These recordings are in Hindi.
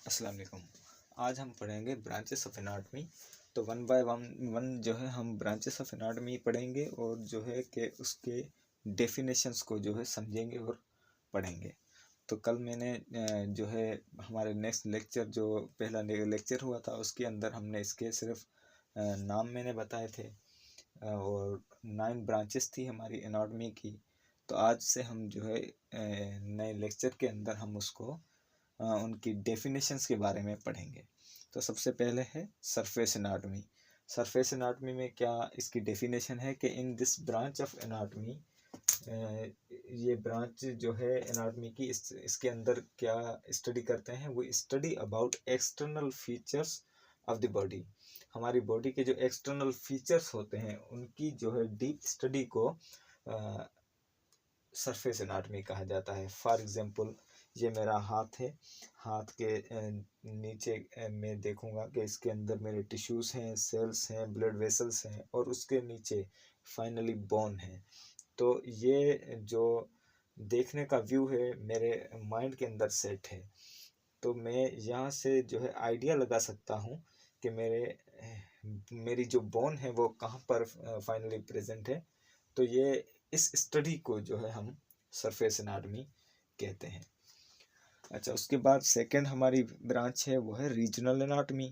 अस्सलाम वालेकुम। आज हम पढ़ेंगे ब्रांचेस ऑफ एनाटमी। तो वन बाय वन जो है हम ब्रांचेस ऑफ एनाटमी पढ़ेंगे और जो है कि उसके डेफिनेशंस को जो है समझेंगे और पढ़ेंगे। तो कल मैंने जो है हमारे नेक्स्ट लेक्चर जो पहला लेक्चर हुआ था उसके अंदर हमने इसके सिर्फ नाम मैंने बताए थे और 9 ब्रांचेस थी हमारी एनाटमी की। तो आज से हम जो है नए लेक्चर के अंदर हम उसको उनकी डेफिनेशंस के बारे में पढ़ेंगे। तो सबसे पहले है सरफेस एनाटमी। सरफेस एनाटमी में क्या इसकी डेफिनेशन है कि in this branch of anatomy, ये ब्रांच जो है एनाटमी की इसके अंदर क्या स्टडी करते हैं, वो study about external features of the body. हमारी बॉडी के जो एक्सटर्नल फीचर्स होते हैं उनकी जो है डीप स्टडी को सरफेस एनाटमी कहा जाता है। फॉर एग्जांपल ये मेरा हाथ है, हाथ के नीचे मैं देखूंगा कि इसके अंदर मेरे टिश्यूज़ हैं, सेल्स हैं, ब्लड वेसल्स हैं और उसके नीचे फाइनली बोन है। तो ये जो देखने का व्यू है मेरे माइंड के अंदर सेट है। तो मैं यहाँ से जो है आइडिया लगा सकता हूँ कि मेरी जो बोन है वो कहाँ पर फाइनली प्रेजेंट है। तो ये इस स्टडी को जो है हम सरफेस एनाटमी कहते हैं। अच्छा, उसके बाद सेकंड हमारी ब्रांच है वो है रीजनल एनाटमी।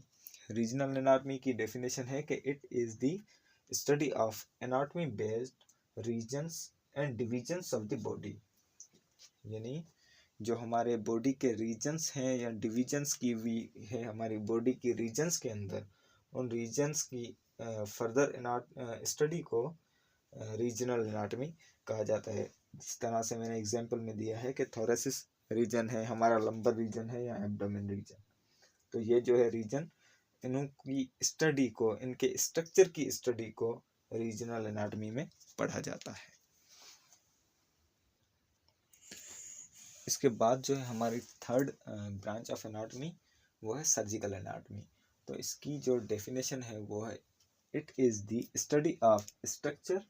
रीजनल एनाटमी की डेफिनेशन है कि it is the study of anatomy based regions and divisions of the body. यानी जो हमारे बॉडी के रीजन्स हैं या डिविजन्स की भी है हमारी बॉडी की रीजन्स के अंदर, उन रीजन्स की फर्दर स्टडी को रीजनल एनाटमी कहा जाता है। जिस तरह से मैंने एग्जांपल में दिया है कि थोरेसिस रीजन है, हमारा लंबर रीजन है या एब्डोमेन रीजन। तो ये जो है रीजन, इनकी स्टडी को, इनके स्ट्रक्चर की स्टडी को रीजनल एनाटमी में पढ़ा जाता है। इसके बाद जो है हमारी थर्ड ब्रांच ऑफ एनाटमी वो है सर्जिकल एनाटमी। तो इसकी जो डेफिनेशन है वो है it is the study of structure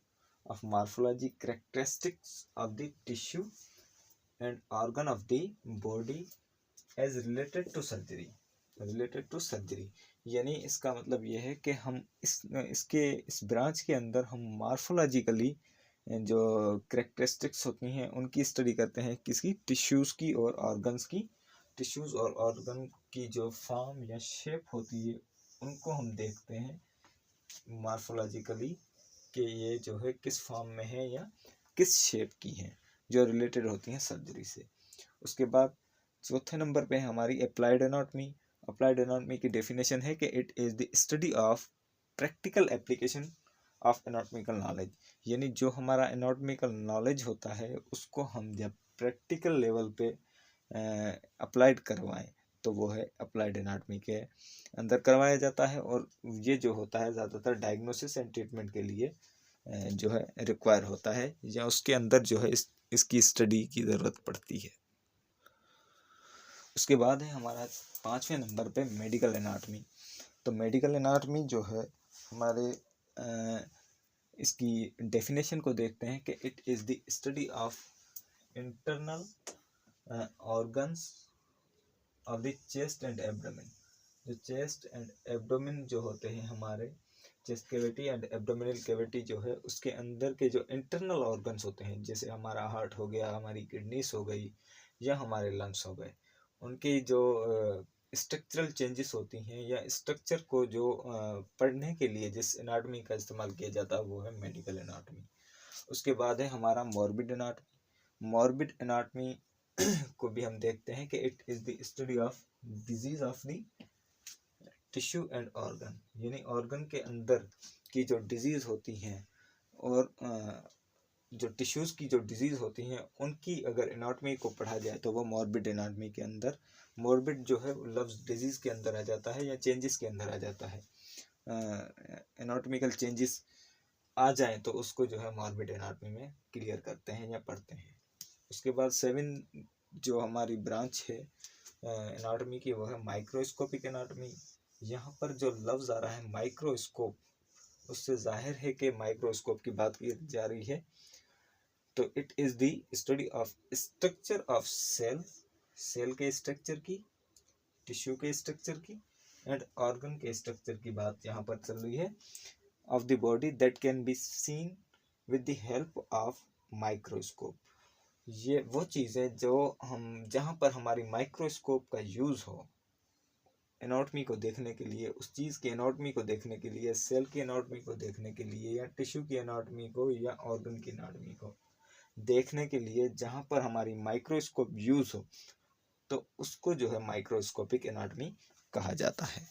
of morphology characteristics of the tissue and organ of the body as related to surgery। यानी इसका मतलब ये है कि हम इस ब्रांच के अंदर हम मार्फोलॉजिकली जो करेक्टरिस्टिक्स होती हैं उनकी स्टडी करते हैं, किसकी, टिश्यूज़ की और ऑर्गन्स की। टिश्यूज़ और ऑर्गन की जो फॉर्म या शेप होती है उनको हम देखते हैं मार्फोलॉजिकली कि ये जो है किस फॉर्म में है या किस शेप की है, जो रिलेटेड होती हैं सर्जरी से। उसके बाद चौथे नंबर पे है हमारी अप्लाइड एनाटमी। अप्लाइड एनाटमी की डेफिनेशन है कि it is the study of practical application of anatomical knowledge. यानी जो हमारा एनाटॉमिकल नॉलेज होता है उसको हम जब प्रैक्टिकल लेवल पे अप्लाइड करवाएं तो वो है अप्लाइड एनाटमी के अंदर करवाया जाता है। और ये जो होता है ज़्यादातर डायग्नोसिस एंड ट्रीटमेंट के लिए जो है रिक्वायर होता है या उसके अंदर जो है इसकी स्टडी की ज़रूरत पड़ती है। उसके बाद है हमारा 5वें नंबर पे मेडिकल एनाटमी। तो मेडिकल एनाटमी जो है हमारे इसकी डेफिनेशन को देखते हैं कि it is the study of internal organs of the chest and abdomen. जो चेस्ट एंड एब्डोमेन जो होते हैं, हमारे chest cavity and abdominal cavity जो है उसके अंदर के जो इंटरनल ऑर्गन्स होते हैं, जैसे हमारा हार्ट हो गया, हमारी किडनीज हो गई या हमारे लंग्स हो गए, उनकी जो स्ट्रक्चरल चेंजेस होती हैं या स्ट्रक्चर को जो पढ़ने के लिए जिस एनाटमी का इस्तेमाल किया जाता है वो है मेडिकल एनाटमी। उसके बाद है हमारा मॉर्बिड एनाटमी। मॉर्बिड एनाटमी को भी हम देखते हैं कि it is the study of disease of the tissue and organ. यानी ऑर्गन के अंदर की जो डिजीज होती हैं और जो टिश्यूज़ की जो डिजीज़ होती हैं उनकी अगर एनाटमी को पढ़ा जाए तो वो मॉर्बिड एनाटमी के अंदर, मॉर्बिड जो है लफ्ज़ डिजीज़ के अंदर आ जाता है या चेंजेस के अंदर आ जाता है। एनाटॉमिकल चेंजेस आ जाएं तो उसको जो है मॉर्बिड एनाटमी में क्लियर करते हैं या पढ़ते हैं। उसके बाद 7 जो हमारी ब्रांच है एनाटमी की वो है माइक्रोस्कोपिक एनाटमी। यहाँ पर जो लफ्ज़ आ रहा है माइक्रोस्कोप, उससे जाहिर है कि माइक्रोस्कोप की बात की जा रही है। तो it is the study of structure of cell, cell के स्ट्रक्चर की, टिश्यू के स्ट्रक्चर की एंड ऑर्गन के स्ट्रक्चर की बात यहाँ पर चल रही है, of the body that can be seen with the help of microscope. ये वो चीज़ है जो हम जहाँ पर हमारी माइक्रोस्कोप का यूज़ हो एनाटॉमी को देखने के लिए, उस चीज़ की एनाटॉमी को देखने के लिए, सेल की एनाटॉमी को देखने के लिए, या टिश्यू की एनाटॉमी को, या ऑर्गन की एनाटॉमी को देखने के लिए जहाँ पर हमारी माइक्रोस्कोप यूज़ हो, तो उसको जो है माइक्रोस्कोपिक एनाटॉमी कहा जाता है।